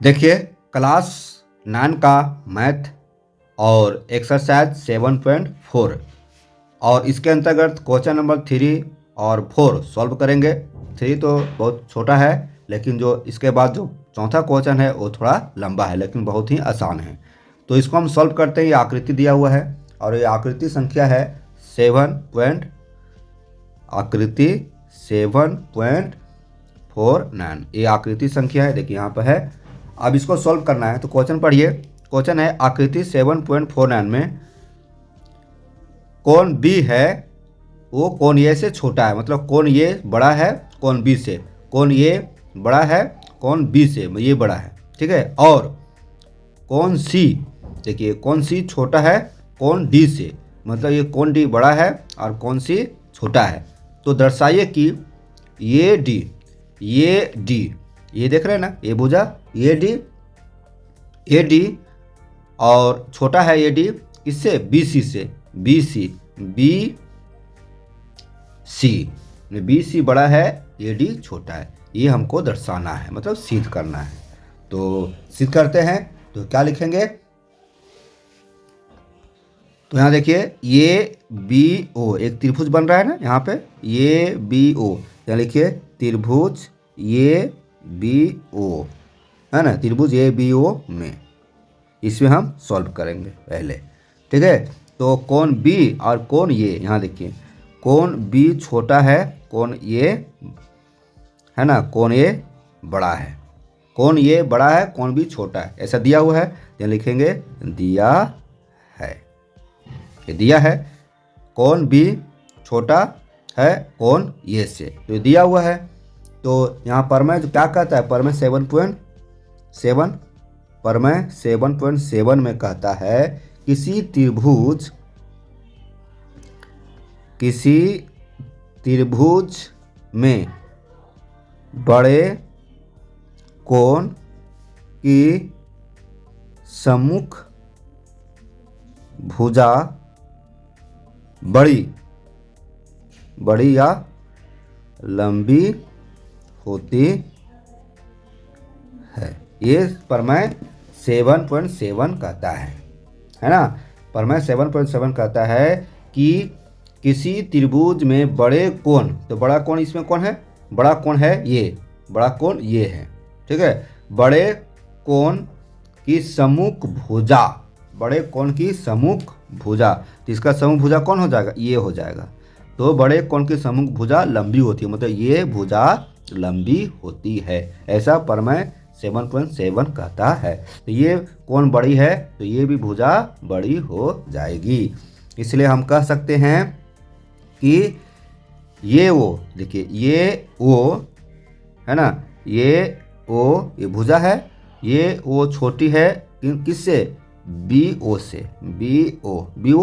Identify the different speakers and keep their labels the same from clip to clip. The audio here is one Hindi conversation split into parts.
Speaker 1: देखिए क्लास 9 का मैथ और एक्सरसाइज 7.4 और इसके अंतर्गत क्वेश्चन नंबर 3 और 4 सॉल्व करेंगे। 3 तो बहुत छोटा है, लेकिन जो इसके बाद जो चौथा क्वेश्चन है वो थोड़ा लंबा है लेकिन बहुत ही आसान है। तो इसको हम सॉल्व करते हैं। ये आकृति दिया हुआ है और ये आकृति संख्या है 7.49। ये आकृति संख्या है, देखिए यहाँ पर है। अब इसको सॉल्व करना है तो क्वेश्चन पढ़िए। क्वेश्चन है आकृति 7.49 में कोण बी है वो कोण ए से छोटा है, मतलब कोण ए बड़ा है कोण बी से, कोण ए बड़ा है कोण बी से, ये बड़ा है, ठीक है। और कोण सी, देखिए कोण सी छोटा है कोण डी से, मतलब ये कोण डी बड़ा है और कोण सी छोटा है। तो दर्शाइए कि ये डी ये देख रहे हैं ना, ये भुजा ये डी और छोटा है ये डी इससे बी सी बड़ा है ये डी छोटा है। ये हमको दर्शाना है, मतलब सिद्ध करना है। तो सिद्ध करते हैं तो क्या लिखेंगे, तो यहाँ देखिए ये बी ओ एक त्रिभुज बन रहा है ना, यहाँ पे ये बी ओ, यहाँ लिखिए त्रिभुज ये बी ओ है ना, त्रिभुज ए बी ओ में इसमें हम सॉल्व करेंगे पहले, ठीक है। तो कोण बी और कोण ये, यहाँ देखिए कोण बी छोटा है कोण ये है ना, कोण ये बड़ा है, कोण ये बड़ा है कोण बी छोटा है, ऐसा दिया हुआ है। यहाँ लिखेंगे दिया है, ये दिया है कोण बी छोटा है कोण ये से, तो ये दिया हुआ है। तो यहाँ परमेय जो क्या कहता है, परमेय 7.7 में कहता है किसी त्रिभुज में बड़े कोण की सम्मुख भुजा बड़ी या लंबी होती है। ये परमेय 7.7 कहता है ना। परमेय 7.7 कहता है कि किसी त्रिभुज में बड़े कोण, तो बड़ा कोण इसमें कौन है, बड़ा कोण है ये, बड़ा कोण ये है, ठीक है। बड़े कोण की सम्मुख भुजा, बड़े कोण की सम्मुख भुजा, तो इसका सम्मुख भुजा कौन हो जाएगा, ये हो जाएगा। तो बड़े कोण की सम्मुख भुजा लंबी होती है, मतलब ये भुजा लंबी होती है, ऐसा परमेय 7.7 कहता है। तो ये कोण बड़ी है तो ये भी भुजा बड़ी हो जाएगी। इसलिए हम कह सकते हैं कि ये ओ, देखिए ये ओ है ना, ये ओ ये भुजा है, ये ओ छोटी है किससे, बी ओ से, बी ओ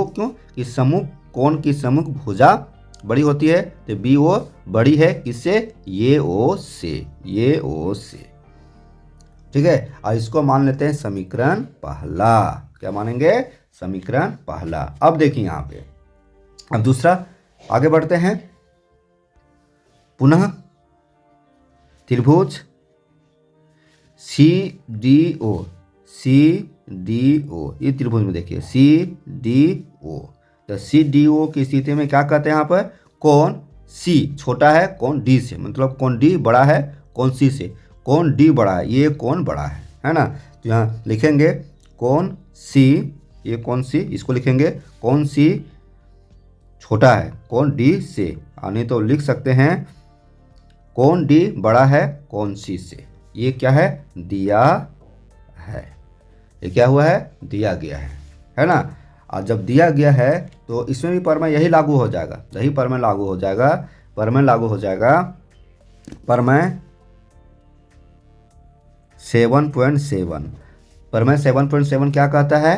Speaker 1: क्यों कि सम्मुख कोण की सम्मुख भुजा बड़ी होती है, तो बी ओ बड़ी है किससे, ये ओ से, ठीक है। और इसको मान लेते हैं समीकरण पहला, क्या मानेंगे, समीकरण पहला। अब देखिए यहाँ पे, अब दूसरा आगे बढ़ते हैं। पुनः त्रिभुज सी डी ओ, ये त्रिभुज में देखिए सी डी ओ, तो सी डी ओ की स्थिति में क्या कहते हैं, यहाँ पर कोण सी छोटा है कोण डी से, मतलब कोण डी बड़ा है कोण सी से, कोण डी बड़ा है, ये कोण बड़ा है ना। तो यहाँ लिखेंगे कोण सी, ये कोण सी, इसको लिखेंगे कोण सी छोटा है कोण डी से, नहीं तो लिख सकते हैं कोण डी बड़ा है कोण सी से। ये क्या है, दिया है, ये क्या हुआ है, दिया गया है ना। और जब दिया गया है तो इसमें भी परमेय यही लागू हो जाएगा, परमेय लागू हो जाएगा। परमेय 7.7, परमेय 7.7 क्या कहता है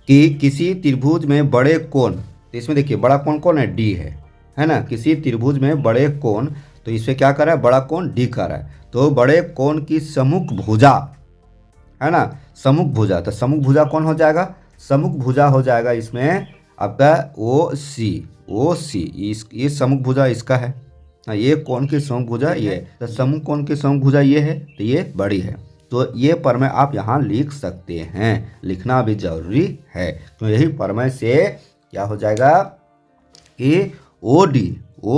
Speaker 1: कि किसी त्रिभुज में बड़े कोण, तो इसमें देखिए बड़ा कोण कौन है, डी है ना। किसी त्रिभुज में बड़े कोण, तो इसमें क्या कर रहा है, बड़ा कोण डी कर रहा है, तो बड़े कोण की सम्मुख भुजा है ना, सम्मुख भुजा, तो सम्मुख भुजा कौन हो जाएगा, सम्मुख भुजा हो जाएगा इसमें आपका ओ सी, ये सम्मुख भुजा इसका है, हाँ, ये कौन की समभुजा ये है, तो समूह कौन की समभुजा ये है, तो ये बड़ी है। तो ये प्रमेय आप यहाँ लिख सकते हैं, लिखना भी जरूरी है। तो यही प्रमेय से क्या हो जाएगा कि ओ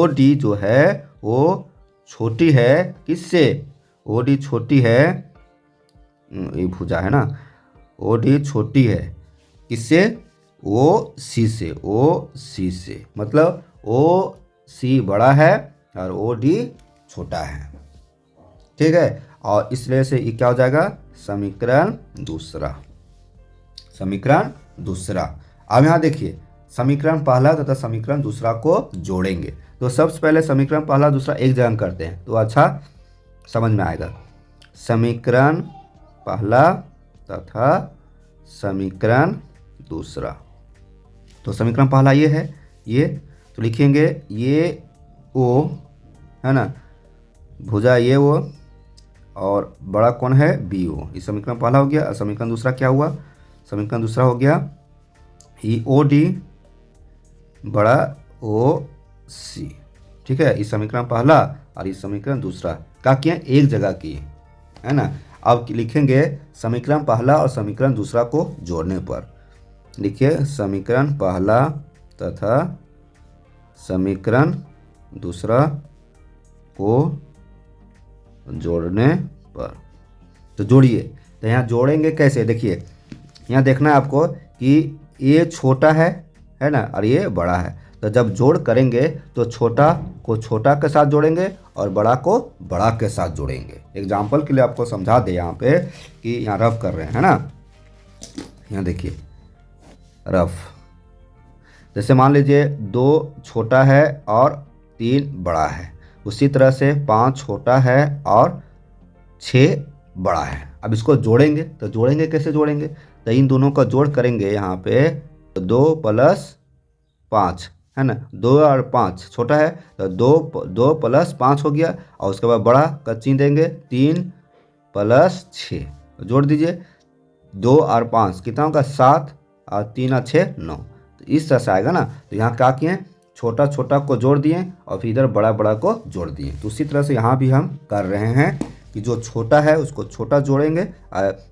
Speaker 1: डी जो है वो छोटी है किससे, ओ डी छोटी है, ये भुजा है ना, ओ डी छोटी है किससे, ओ सी से, ओ सी से, मतलब ओ सी बड़ा है और ओ डी छोटा है। ठीक है, और इसलिए से ये क्या हो जाएगा, समीकरण दूसरा, समीकरण दूसरा। अब यहाँ देखिए समीकरण पहला तथा समीकरण दूसरा को जोड़ेंगे। तो सबसे पहले समीकरण पहला दूसरा एक जगह करते हैं तो अच्छा समझ में आएगा। समीकरण पहला तथा समीकरण दूसरा, तो समीकरण पहला ये है, ये तो लिखेंगे ये ओ है ना, भुजा ये ओ और बड़ा कौन है बी ओ, ये समीकरण पहला हो गया। समीकरण दूसरा क्या हुआ, समीकरण दूसरा हो गया ई ओ डी बड़ा ओ सी। ठीक है, इस समीकरण पहला और इस समीकरण दूसरा क्या किए, एक जगह किए, है ना। अब लिखेंगे समीकरण पहला और समीकरण दूसरा को जोड़ने पर, लिखिए समीकरण पहला तथा समीकरण दूसरा को जोड़ने पर, तो जोड़िए। तो यहाँ जोड़ेंगे कैसे, देखिए यहाँ देखना है आपको कि ये छोटा है ना, और ये बड़ा है। तो जब जोड़ करेंगे तो छोटा को छोटा के साथ जोड़ेंगे और बड़ा को बड़ा के साथ जोड़ेंगे। एग्जाम्पल के लिए आपको समझा दे यहाँ पे कि यहाँ रफ कर रहे हैं, है ना। यहाँ देखिए रफ, जैसे मान लीजिए 2 छोटा है और 3 बड़ा है, उसी तरह से 5 छोटा है और 6 बड़ा है। अब इसको जोड़ेंगे, तो जोड़ेंगे कैसे जोड़ेंगे, तो इन दोनों का जोड़ करेंगे यहाँ पे 2 + 5 है ना, 2 और 5 छोटा है तो 2 + 5 हो गया, और उसके बाद बड़ा का चिन्ह देंगे 3 + 6, जोड़ दीजिए 2 और 5 कितना होगा 7 और 3 और 6 9। तो इस तरह से आएगा ना। तो यहाँ क्या किए, छोटा छोटा को जोड़ दिए और फिर इधर बड़ा बड़ा को जोड़ दिए। तो उसी तरह से यहाँ भी हम कर रहे हैं कि जो छोटा है उसको छोटा जोड़ेंगे,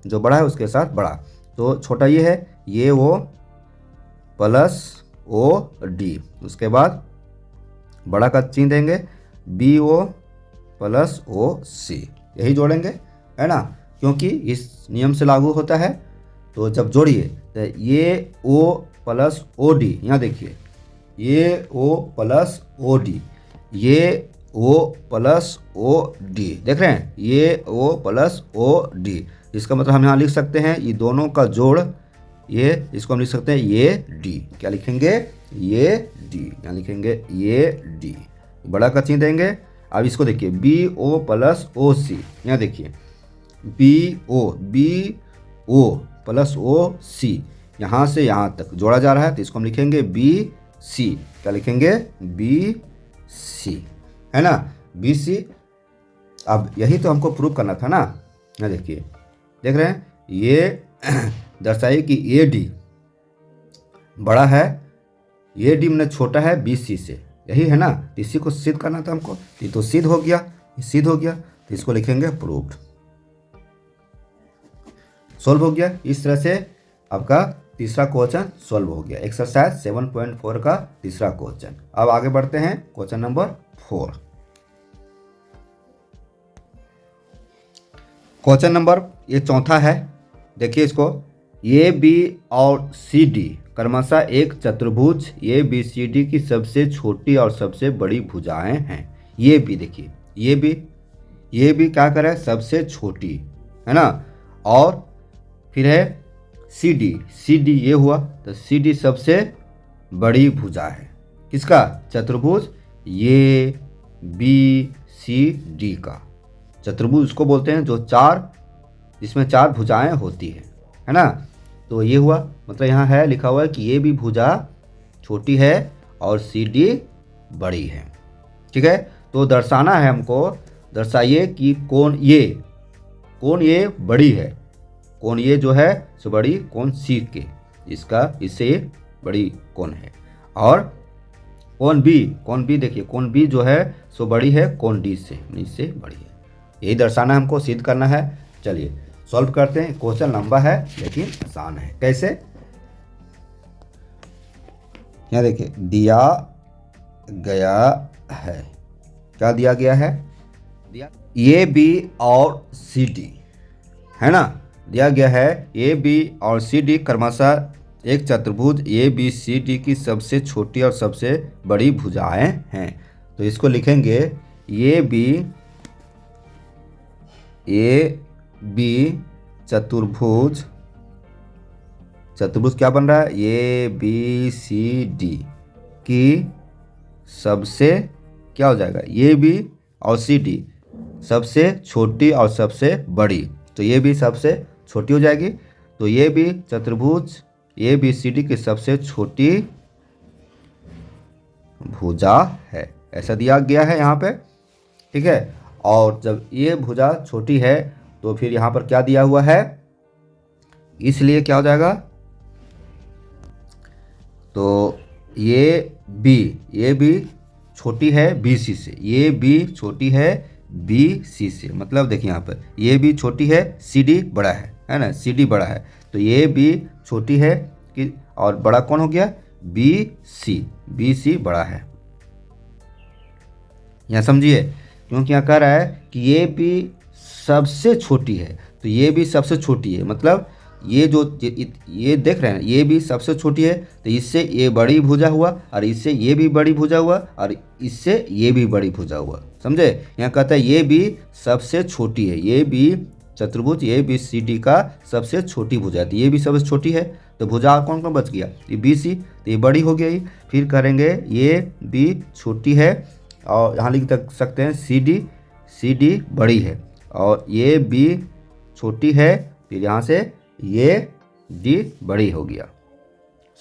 Speaker 1: जो बड़ा है उसके साथ बड़ा। तो छोटा ये है, ये ओ प्लस ओ डी, उसके बाद बड़ा का चिन्ह देंगे बी ओ प्लस ओ सी, यही जोड़ेंगे, है ना, क्योंकि इस नियम से लागू होता है। तो जब जोड़िए तो ये ओ प्लस ओ डी, यहाँ देखिए ये ओ प्लस ओ डी, ये ओ प्लस ओ डी, देख रहे हैं ये ओ प्लस ओ डी। इसका मतलब हम यहाँ लिख सकते हैं ये दोनों का जोड़, ये इसको हम लिख सकते हैं ये डी, क्या लिखेंगे ये डी, यहाँ लिखेंगे ये डी, बड़ा का चिन्ह देंगे। अब इसको देखिए बी ओ प्लस ओ सी, यहाँ देखिए बी ओ प्लस ओ सी, यहाँ से यहाँ तक जोड़ा जा रहा है, तो इसको हम लिखेंगे बी सी, क्या लिखेंगे बी सी, है ना, बी सी। अब यही तो हमको प्रूव करना था ना। यहाँ देखिए देख रहे हैं ये दर्शाइए कि ए डी बड़ा है, ए डी में छोटा है बी सी से, यही है ना। इसी को सिद्ध करना था हमको, ये तो सिद्ध हो गया, ये सिद्ध हो गया, तो इसको लिखेंगे प्रूव्ड, सॉल्व हो गया। इस तरह से आपका तीसरा क्वेश्चन सॉल्व हो गया, एक्सरसाइज 7.4 का तीसरा क्वेश्चन। अब आगे बढ़ते हैं क्वेश्चन नंबर 4। क्वेश्चन नंबर ये चौथा है, देखिए इसको, ए बी और सी डी क्रमशः एक चतुर्भुज ए बी सी डी की सबसे छोटी और सबसे बड़ी भुजाएं हैं। ये भी देखिए ये भी क्या करे सबसे छोटी, है ना, और फिर है सी डी ये हुआ, तो सी डी सबसे बड़ी भुजा है किसका, चतुर्भुज ए बी सी डी का। चतुर्भुज उसको बोलते हैं जो जिसमें 4 भुजाएं होती है ना। तो ये हुआ, मतलब यहाँ है लिखा हुआ है कि ये भी भुजा छोटी है और सी डी बड़ी है। ठीक है, तो दर्शाना है हमको, दर्शाइए कि कौन ये बड़ी है, कौन ये जो है सो बड़ी, कौन सी के इससे बड़ी कौन है, और कौन बी देखिए कौन बी जो है सो बड़ी है कोण डी से, इससे बड़ी है। यही दर्शाना है हमको, सिद्ध करना है। चलिए सॉल्व करते हैं। क्वेश्चन लंबा है लेकिन आसान है। कैसे? यहाँ देखिए दिया गया है, क्या दिया गया है? दिया ए बी और सी डी, है ना। दिया गया है ए बी और सी डी क्रमशः एक चतुर्भुज ए बी सी डी की सबसे छोटी और सबसे बड़ी भुजाएं हैं। तो इसको लिखेंगे ए बी चतुर्भुज क्या बन रहा है? ए बी सी डी की सबसे क्या हो जाएगा? ए बी और सी डी सबसे छोटी और सबसे बड़ी। तो ये भी सबसे छोटी हो जाएगी। तो ये भी चतुर्भुज ए बी सी डी की सबसे छोटी भुजा है, ऐसा दिया गया है यहाँ पे, ठीक है। और जब ये भुजा छोटी है तो फिर यहाँ पर क्या दिया हुआ है, इसलिए क्या हो जाएगा? तो ये बी छोटी है बी सी से, ये बी छोटी है बी सी से। मतलब देखिए यहाँ पर ये बी छोटी है, सी डी बड़ा है ना, सी डी बड़ा है। तो ये बी छोटी है कि और बड़ा कौन हो गया? बी सी बड़ा है। यहाँ समझिए, क्योंकि यहाँ कह रहा है कि ये भी सबसे छोटी है। तो ये भी सबसे छोटी है, मतलब ये देख रहे हैं, ये भी सबसे छोटी है। तो इससे ये बड़ी भुजा हुआ, और इससे ये भी बड़ी भुजा हुआ, और इससे ये भी बड़ी भुजा हुआ। समझे? यहाँ कहता है ये भी सबसे छोटी है, ये भी चतुर्भुज ए बी सी डी का सबसे छोटी भुजा है। तो ये भी सबसे छोटी है, तो भुजा कौन कौन बच गया? ये बी सी, तो ये बड़ी हो गई। फिर करेंगे ये बी छोटी है, और यहाँ लिख सकते हैं सी डी बड़ी है, और ये बी छोटी है, फिर यहाँ से ये डी बड़ी हो गया।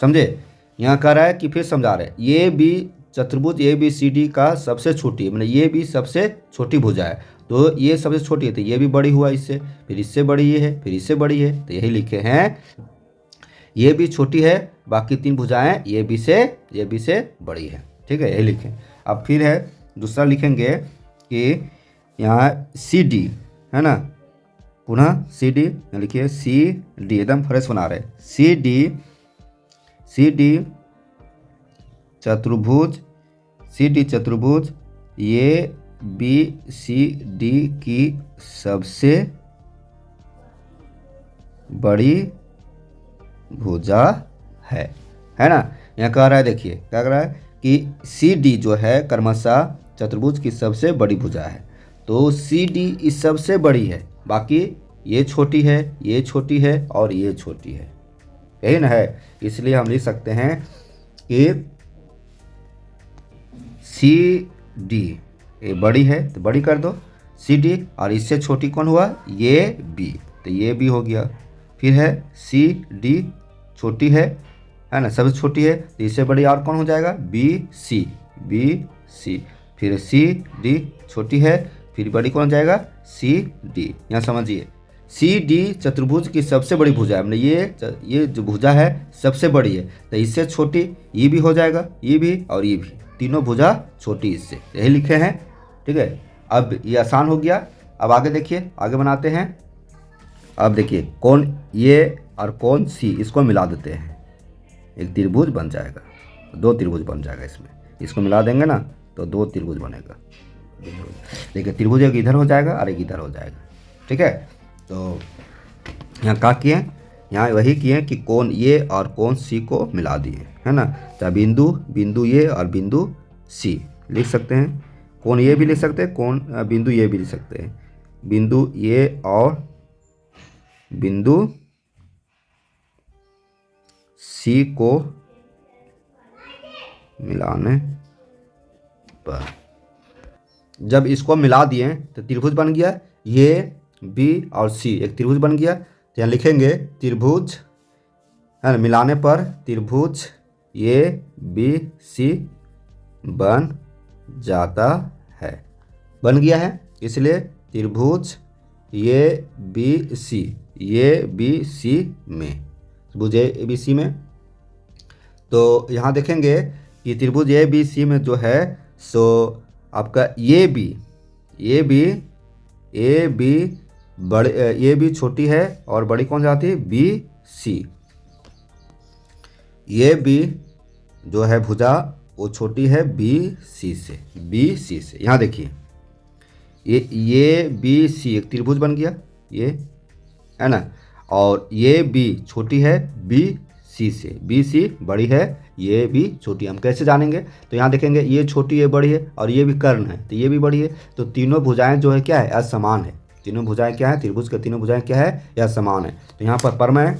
Speaker 1: समझे? यहाँ कह रहा है कि फिर समझा रहे हैं, ये भी चतुर्भुज ए बी सी डी का सबसे छोटी है, मतलब ये भी सबसे छोटी भुजा है। तो ये सबसे छोटी है, तो ये भी बड़ी हुआ इससे, फिर इससे बड़ी ये है, फिर इससे बड़ी है। तो यही लिखे हैं, ये भी छोटी है, बाकी तीन भुजाएं ये भी से बड़ी है। ठीक है, यही लिखें। अब फिर है दूसरा लिखेंगे कि यहाँ सी डी है ना, पुनः सी डी लिखिए, सी डी एकदम फ्रेश बना रहे। सी डी चतुर्भुज ए बी सी डी की सबसे बड़ी भुजा है ना। यहाँ कह रहा है, देखिए क्या कह रहा है कि सी डी जो है क्रमशः चतुर्भुज की सबसे बड़ी भुजा है। तो सी डी इस सबसे बड़ी है, बाकी ये छोटी है, ये छोटी है, और ये छोटी है, यही ना है। इसलिए हम लिख सकते हैं कि सी डी ये बड़ी है, तो बड़ी कर दो सी डी, और इससे छोटी कौन हुआ? ये बी, तो ये बी हो गया। फिर है सी डी छोटी है ना, सबसे छोटी है, तो इससे बड़ी और कौन हो जाएगा? B C. फिर सी डी छोटी है, फिर बड़ी कौन हो जाएगा? C D. यहाँ समझिए, सी डी चतुर्भुज की सबसे बड़ी भुजा है, मतलब ये जो भुजा है सबसे बड़ी है, तो इससे छोटी ये भी हो जाएगा, ये भी और ये भी, तीनों भुजा छोटी इससे, यही लिखे हैं। ठीक है, अब ये आसान हो गया। अब आगे देखिए, आगे बनाते हैं। अब देखिए कौन ये और कौन सी, इसको मिला देते हैं, एक त्रिभुज बन जाएगा, दो त्रिभुज बन जाएगा इसमें। इसको मिला देंगे ना तो दो त्रिभुज बनेगा। देखिए त्रिभुज एक इधर हो जाएगा और एक इधर हो जाएगा। ठीक है, तो यहाँ क्या किए? यहाँ वही किए कि कौन ए और कौन सी को मिला दिए, है ना। चाहे बिंदु ए और बिंदु सी लिख सकते हैं, कौन ए भी लिख सकते हैं, कौन बिंदु ए भी लिख सकते हैं। बिंदु ए और बिंदु सी को मिलाने पर, जब इसको मिला दिए तो त्रिभुज बन गया, ये बी और सी एक त्रिभुज बन गया। तो यहाँ लिखेंगे त्रिभुज, है ना, मिलाने पर त्रिभुज ए बी सी बन जाता है, बन गया है। इसलिए त्रिभुज ए बी सी में, त्रिभुज ए बी सी में, तो यहाँ देखेंगे कि त्रिभुज ए बी सी में जो है सो आपका ये बी बड़े, ये बी छोटी है और बड़ी कौन जाती है, बी सी। ये बी जो है भुजा वो छोटी है बी सी से। यहाँ देखिए ये बी सी एक त्रिभुज बन गया, ये है ना, और ये बी छोटी है बी सी से, बी सी बड़ी है, ये भी छोटी। हम कैसे जानेंगे, तो यहाँ देखेंगे ये छोटी ये बड़ी है और ये भी कर्ण है तो ये भी बड़ी है, तो तीनों भुजाएं जो है क्या है, असमान है। तीनों भुजाएं क्या है, त्रिभुज के तीनों भुजाएं क्या है, या समान है। तो यहाँ पर परमय,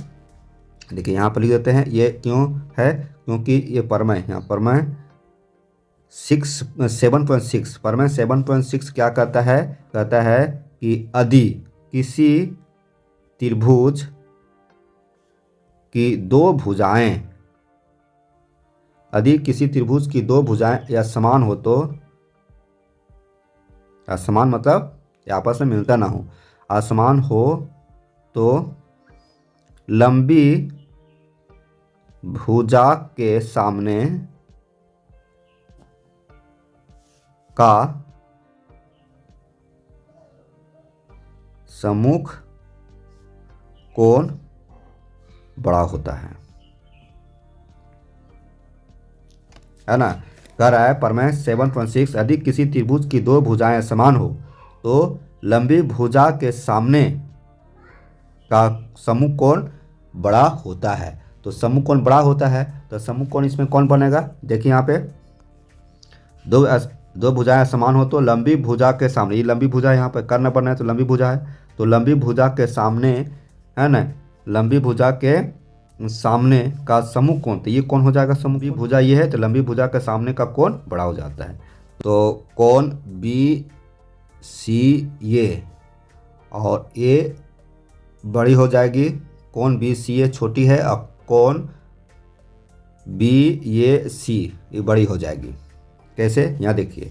Speaker 1: देखिए यहाँ पर लिख देते हैं, ये क्यों है, क्योंकि ये परमय, यहाँ परमय 7.6, परमय 7.6 क्या कहता है कि यदि किसी त्रिभुज की दो भुजाएं, यदि किसी त्रिभुज की दो भुजाएं या समान हो तो, असमान मतलब आपस में मिलता ना हो, असमान हो तो लंबी भुजा के सामने का सम्मुख कोण बड़ा होता है ना। कह रहा है परमेय 7.6, यदि किसी त्रिभुज की दो भुजाएं समान हो तो लंबी भुजा के सामने का सम्मुख कोण बड़ा होता है। तो सम्मुख कोण बड़ा होता है तो सम्मुख कोण इसमें कौन बनेगा, देखिए यहाँ पे दो भुजाएं समान हो तो लंबी भुजा के सामने, ये लंबी भुजा यहाँ पे कर्ण बना है तो लंबी भुजा है, तो लंबी भुजा के सामने है ना, लंबी भुजा के सामने का सम्मुख कोण, तो ये कौन हो जाएगा, सम्मुख भुजा ये है तो लंबी भुजा के सामने का कोण बड़ा हो जाता है। तो कोण बी सी ये और ए बड़ी हो जाएगी, कोण बी सी ए छोटी है और कोण बी ये सी ये बड़ी हो जाएगी। कैसे, यहाँ देखिए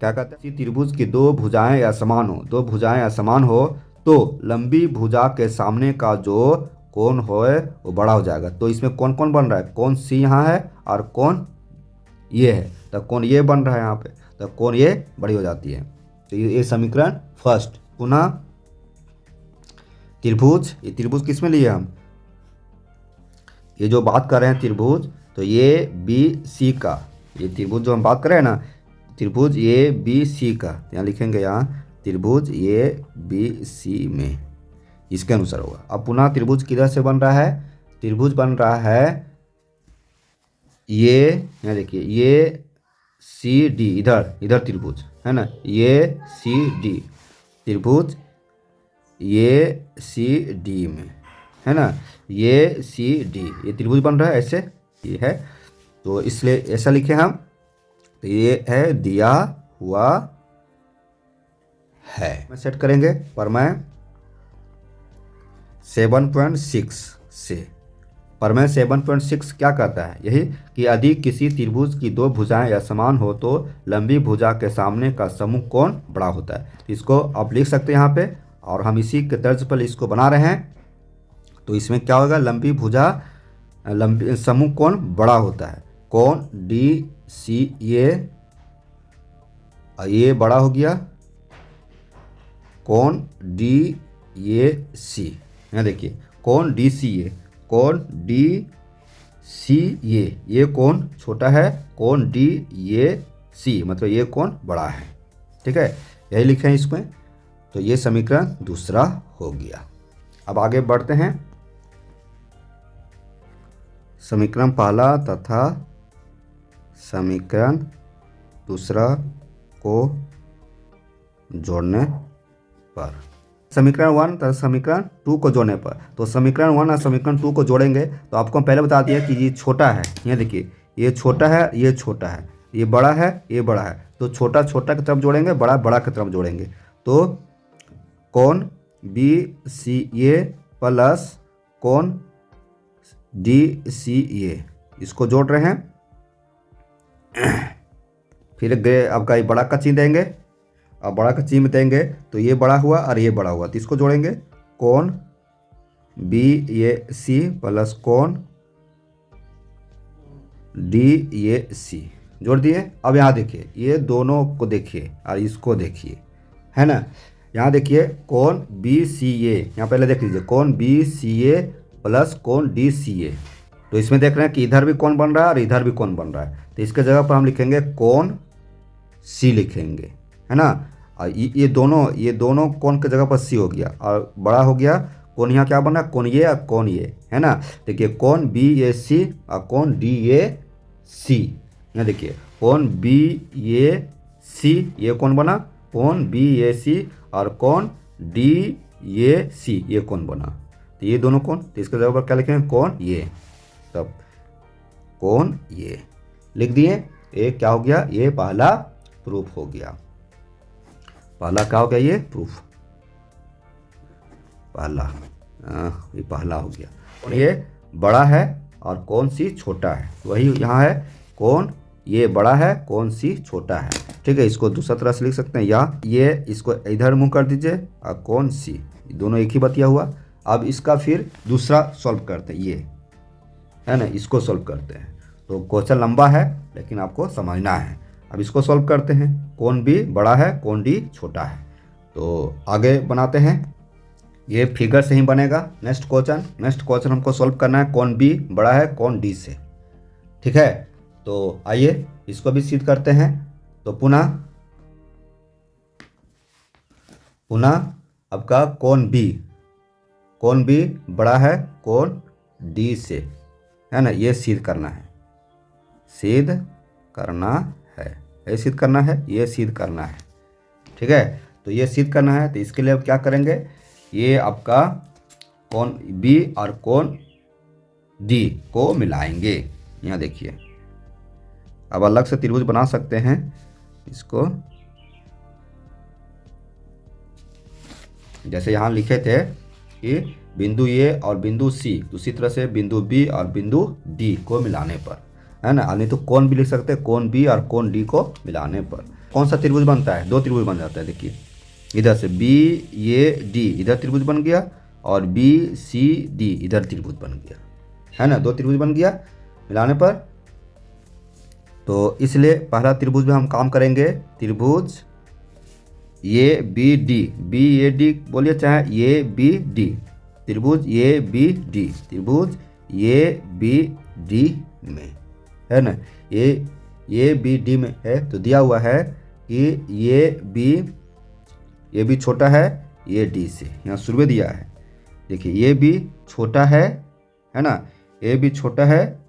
Speaker 1: क्या कहता है, त्रिभुज की दो भुजाएं या समान हो, दो भुजाएं या समान हो तो लंबी भुजा के सामने का जो कोण होए वो बड़ा हो जाएगा। तो इसमें कौन कौन बन रहा है, कोण सी यहाँ है और कोण ये है, तो कोण ये बन रहा है यहाँ पे, तो कोण ये बड़ी हो जाती है। तो ये समीकरण फर्स्ट। पुनः त्रिभुज, ये त्रिभुज किस में लिए हम, ये जो बात कर रहे हैं त्रिभुज, तो ये बी सी का, ये त्रिभुज जो हम बात कर रहे हैं ना, त्रिभुज ये बी सी का, यहाँ लिखेंगे यहाँ त्रिभुज ये बी सी में, इसके अनुसार होगा। अब पुनः त्रिभुज किधर से बन रहा है, त्रिभुज बन रहा है ये, यहाँ देखिए ये सी डी, इधर त्रिभुज है ना, ये सी डी त्रिभुज ये सी डी में है ना, ये सी डी ये त्रिभुज बन रहा है, ऐसे ये है, तो इसलिए ऐसा लिखे हम, तो ये है दिया हुआ है। मैं सेट करेंगे परमेय 7.6 से। परमेय 7.6 क्या कहता है, यही कि यदि किसी त्रिभुज की दो भुजाएं या समान हो तो लंबी भुजा के सामने का सम्मुख कोण बड़ा होता है। तो इसको आप लिख सकते हैं यहाँ पे, और हम इसी के तर्ज पर इसको बना रहे हैं। तो इसमें क्या होगा, लंबी भुजा लंबी सम्मुख कोण बड़ा होता है, कोण डी सी ये बड़ा हो गया, कोण डी ये सी, यहाँ देखिए कोण डी सी ये, कोण डी सी ये कोण छोटा है, कोण डी ये सी मतलब ये कोण बड़ा है। ठीक है, यही लिखे हैं इसमें। तो ये समीकरण दूसरा हो गया। अब आगे बढ़ते हैं, समीकरण पहला तथा समीकरण दूसरा को जोड़ने पर, समीकरण 1 तथा समीकरण 2 को जोड़ने पर। तो समीकरण 1 और समीकरण 2 को जोड़ेंगे तो आपको हम पहले बता दिया कि ये छोटा है, यहाँ देखिए ये छोटा है, ये छोटा है, ये बड़ा है, ये बड़ा है, तो छोटा छोटा की तरफ जोड़ेंगे, बड़ा बड़ा की तरफ जोड़ेंगे। तो कोण बी सी ए प्लस कोण डी सी ए, इसको जोड़ रहे हैं। फिर आपका ये बड़ा का चिन्ह देंगे, अब बड़ा का चिन्ह देंगे तो ये बड़ा हुआ और ये बड़ा हुआ, तो इसको जोड़ेंगे, कोण बी ए सी प्लस कोण डी ए सी, जोड़ दिए। अब यहाँ देखिए, ये दोनों को देखिए और इसको देखिए, है ना। यहाँ देखिए कोण बी सी ए, यहाँ पहले देख लीजिए कोण बी सी ए प्लस कोण डी सी ए। तो इसमें देख रहे हैं कि इधर भी कोण बन रहा है और इधर भी कोण बन रहा है, तो इसके जगह पर हम लिखेंगे कोण सी लिखेंगे, है ना। और ये दोनों कोण के जगह पर सी हो गया और बड़ा हो गया कोण। यहाँ क्या बना, कोण ये और कोण ये, है ना। देखिए कोण बी ए सी और कोण डी ए सी। यहाँ देखिए कोण बी ए सी, ये कोण बना, कोण बी ए सी और कोण डी ए सी, ये कोण बना। तो ये दोनों कोण, तो इसके जगह पर क्या लिखेंगे, कोण ये। तब कोण ये लिख दिए। ये क्या हो गया, ये पहला प्रूफ हो गया। पहला क्या हो गया, ये प्रूफ पहला, ये पहला हो गया। और ये बड़ा है और कौन सी छोटा है, वही यहाँ है, कौन ये बड़ा है कौन सी छोटा है। ठीक है, इसको दूसरा तरह से लिख सकते हैं, या ये इसको इधर मुंह कर दीजिए और कौन सी, दोनों एक ही बतिया हुआ। अब इसका फिर दूसरा सॉल्व करते हैं, ये है ना, इसको सॉल्व करते हैं। तो क्वेश्चन लंबा है लेकिन आपको समझना है। अब इसको सॉल्व करते हैं, कौन बी बड़ा है कौन डी छोटा है। तो आगे बनाते हैं, ये फिगर से ही बनेगा। नेक्स्ट क्वेश्चन हमको सॉल्व करना है, कौन बी बड़ा है कौन डी से। ठीक है, तो आइए इसको भी सिद्ध करते हैं। तो पुनः आपका कौन बी बड़ा है कौन डी से, है ना, ये सिद्ध करना है, ये सिद्ध करना है। ठीक है, तो ये सिद्ध करना है, तो इसके लिए अब क्या करेंगे, ये आपका कौन बी और कौन डी को मिलाएंगे। यहाँ देखिए, अब अलग से त्रिभुज बना सकते हैं इसको, जैसे यहाँ लिखे थे कि बिंदु ए और बिंदु सी, उसी तरह से बिंदु बी और बिंदु डी को मिलाने पर, है ना। नहीं तो कौन भी लिख सकते हैं, कौन बी और कौन डी को मिलाने पर कौन सा त्रिभुज बनता है, 2 त्रिभुज बन जाता है। देखिए इधर से बी ए डी इधर त्रिभुज बन गया और बी सी डी इधर त्रिभुज बन गया, है ना, 2 त्रिभुज बन गया मिलाने पर। तो इसलिए पहला त्रिभुज में हम काम करेंगे, त्रिभुज ए बी डी बोलिए, चाहे ए बी डी, त्रिभुज ए बी डी में, है ना, ए बी डी में है। तो दिया हुआ है कि ये भी छोटा है ये डी से, यहाँ शुरू में दिया है। देखिए ये भी छोटा है ना, ये भी छोटा है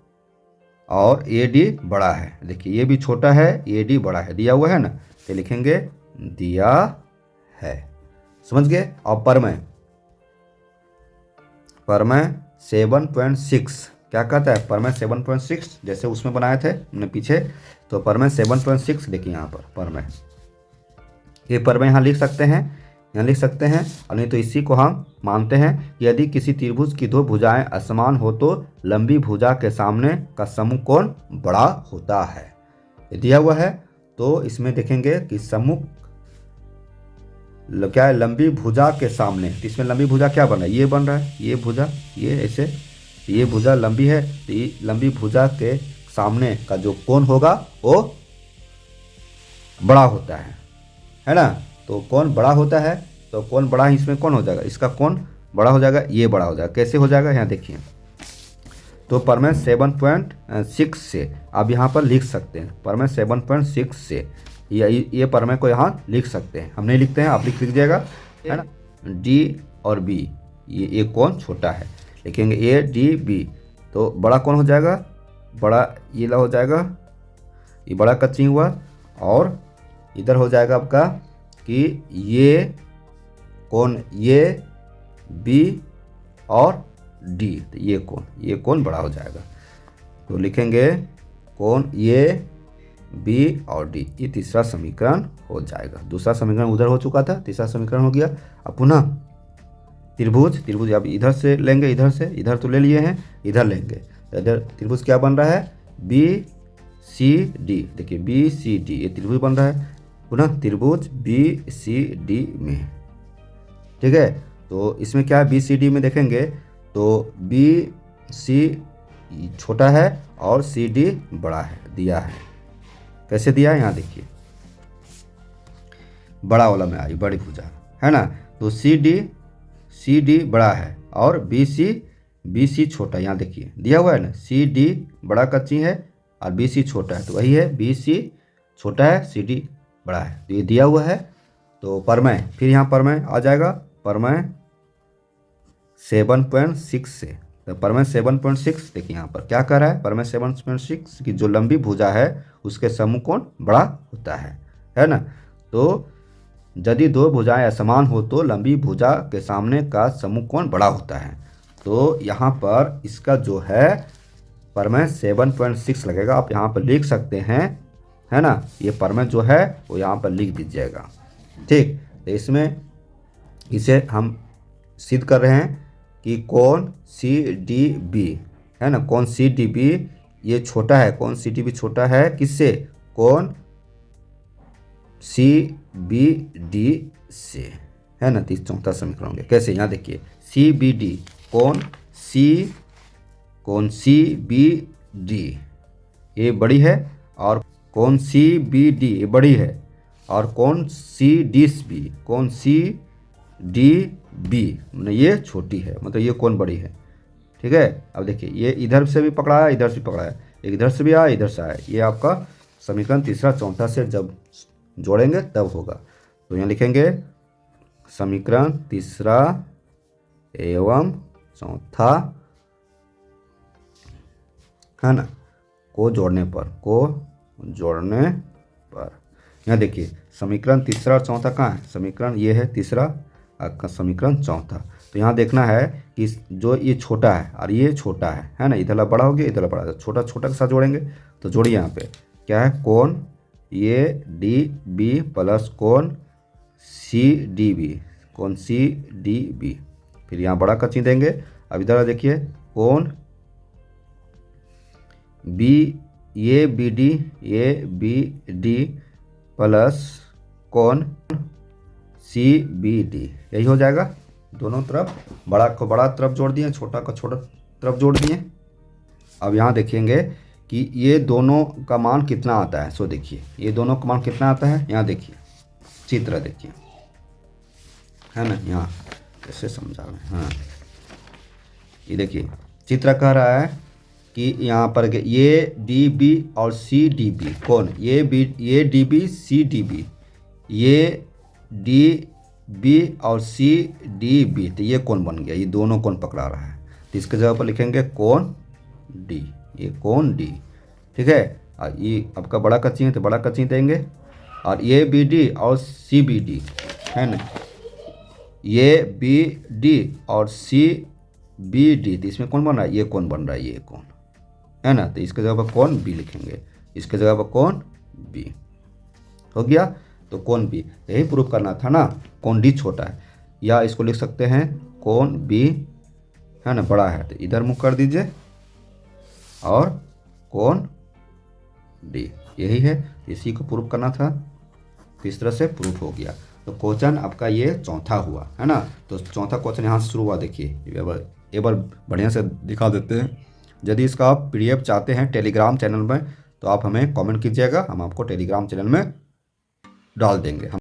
Speaker 1: और ए डी बड़ा है। देखिए ये भी छोटा है ए डी बड़ा है, दिया हुआ है ना, तो लिखेंगे दिया है। समझ गए। और परमय 7.6 क्या कहता है, परमय 7.6 जैसे उसमें बनाए थे हमने पीछे, तो परमय 7.6 देखिए यहाँ पर परमय, ये परमय यहाँ लिख सकते हैं, और नहीं तो इसी को हम मानते हैं कि यदि किसी त्रिभुज की 2 भुजाएं असमान हो तो लंबी भुजा के सामने का समूह कोण बड़ा होता है। ये दिया हुआ है, तो इसमें देखेंगे कि समूह क्या है, लंबी भुजा के सामने। तो इसमें लंबी भुजा क्या बन रहा है, ये बन रहा है, ये भुजा, ये ऐसे, ये भुजा लंबी है, तो ये लंबी भुजा के सामने का जो कोण होगा वो बड़ा होता है ना। तो कोण बड़ा होता है, तो कोण बड़ा ही इसमें कौन हो जाएगा, इसका कोण बड़ा हो जाएगा, ये बड़ा हो जाएगा। कैसे हो जाएगा, यहाँ देखिए। तो परमय 7.6 से आप यहाँ पर लिख सकते हैं, परमय 7.6 से ये परमय को यहाँ लिख सकते हैं। हम नहीं लिखते हैं, आप लिख दीजिएगा, है ना। डी और बी ये कोण छोटा है, लिखेंगे ए डी बी, तो बड़ा कौन हो जाएगा, बड़ा ये ला हो जाएगा, ये बड़ा कच्ची हुआ। और इधर हो जाएगा आपका कि ये कोण ये बी और डी, तो ये कोण बड़ा हो जाएगा। तो लिखेंगे कोण ये बी और डी, ये तीसरा समीकरण हो जाएगा। दूसरा समीकरण उधर हो चुका था, तीसरा समीकरण हो गया। अब पुनः त्रिभुज अब इधर से लेंगे, इधर तो ले लिए हैं, इधर लेंगे, तो इधर त्रिभुज क्या बन रहा है, बी सी डी। देखिए बी सी डी ये त्रिभुज बन रहा है, पुनः त्रिभुज बी सी डी में। ठीक है, तो इसमें क्या है, बी सी डी में देखेंगे तो बी सी छोटा है और सी डी बड़ा है, दिया है। कैसे दिया है यहाँ देखिए, बड़ा वाला में आई बड़ी भुजा, है ना। तो सी डी बड़ा है और बी सी छोटा, यहाँ देखिए दिया हुआ है ना, सी डी बड़ा कच्ची है और बी सी छोटा है, तो वही है बी सी छोटा है सी डी बड़ा है, तो ये दिया हुआ है। तो परमय, फिर यहाँ परमय आ जाएगा, परमय 7.6 से, तो परमय 7.6 देखिए यहाँ पर क्या कह रहा है, परमय 7.6 की जो लंबी भुजा है उसके समूह कोण बड़ा होता है ना। तो यदि दो भुजाएं असमान हो तो लंबी भुजा के सामने का समूह कोण बड़ा होता है। तो यहाँ पर इसका जो है परमय 7.6 लगेगा, आप यहाँ पर लिख सकते हैं, है ना। ये परमय जो है वो यहाँ पर लिख दीजिएगा, ठीक। तो इसमें इसे हम सिद्ध कर रहे हैं कि कोण सी डी बी, है ना, कोण सी डी बी ये छोटा है, कोण सी डी बी छोटा है किससे, कोण सी बी डी से, है ना। 34 समीकरण होंगे कैसे, यहाँ देखिए सी बी डी, कोण सी बी डी ये बड़ी है और कोण सी बी डी ये बड़ी है, और कोण सी डी बी, कोण सी डी बी मतलब ये छोटी है, मतलब ये कोण बड़ी है, ठीक है। अब देखिए ये इधर से भी पकड़ा है, इधर से पकड़ा है, एक इधर से भी आया इधर से आया, ये आपका समीकरण तीसरा चौथा से जब जोड़ेंगे तब होगा। तो यहाँ लिखेंगे समीकरण तीसरा एवं चौथा, है ना, को जोड़ने पर, यहाँ देखिए समीकरण तीसरा और चौथा कहाँ है, समीकरण ये है तीसरा का समीकरण चौथा। तो यहाँ देखना है कि जो ये छोटा है और ये छोटा है ना, इधर बड़ा हो गया इधर बड़ा है, छोटा छोटा के साथ जोड़ेंगे। तो जोड़िए यहाँ पे क्या है, कोण ये डी बी प्लस कोण सी डी बी, कोण सी डी बी, फिर यहाँ बड़ा का चिन्ह देंगे। अब इधर देखिए कोण बी ये बी डी प्लस कोण सी बी डी, यही हो जाएगा। दोनों तरफ बड़ा को बड़ा तरफ जोड़ दिए, छोटा को छोटा तरफ जोड़ दिए। अब यहाँ देखेंगे कि ये दोनों का मान कितना आता है, सो देखिए ये दोनों का मान कितना आता है, यहाँ देखिए चित्र देखिए, है ना, यहाँ कैसे समझा रहे हैं, हाँ ये देखिए चित्र कह रहा है कि यहाँ पर ये डी बी और सी डी बी कौन, ये D B C D B, ये डी बी और सी डी बी, तो ये कौन बन गया, ये दोनों कौन पकड़ा रहा है, तो इसके जगह पर लिखेंगे कौन डी, ये कौन डी, ठीक है। और ये आपका बड़ा का चिन्ह तो बड़ा का चिन्ह देंगे, और ये बी डी और सी बी डी, है ना, ये बी डी और सी बी डी, तो इसमें कौन बन रहा है, ये कौन बन रहा है, ये कौन, है ना। तो इसके जगह पर कौन बी लिखेंगे, इसके जगह पर कौन बी हो गया। तो कौन बी यही प्रूफ करना था ना, कौन डी छोटा है, या इसको लिख सकते हैं कौन बी, है ना, बड़ा है, तो इधर मुँह कर दीजिए, और कौन डी यही है, इसी को प्रूफ करना था, इस तरह से प्रूफ हो गया। तो क्वेश्चन आपका ये चौथा हुआ, है ना। तो चौथा क्वेश्चन यहाँ से शुरू हुआ, देखिए एक बार बढ़िया से दिखा देते हैं। यदि इसका आप पीडीएफ चाहते हैं टेलीग्राम चैनल में, तो आप हमें कमेंट कीजिएगा, हम आपको टेलीग्राम चैनल में डाल देंगे।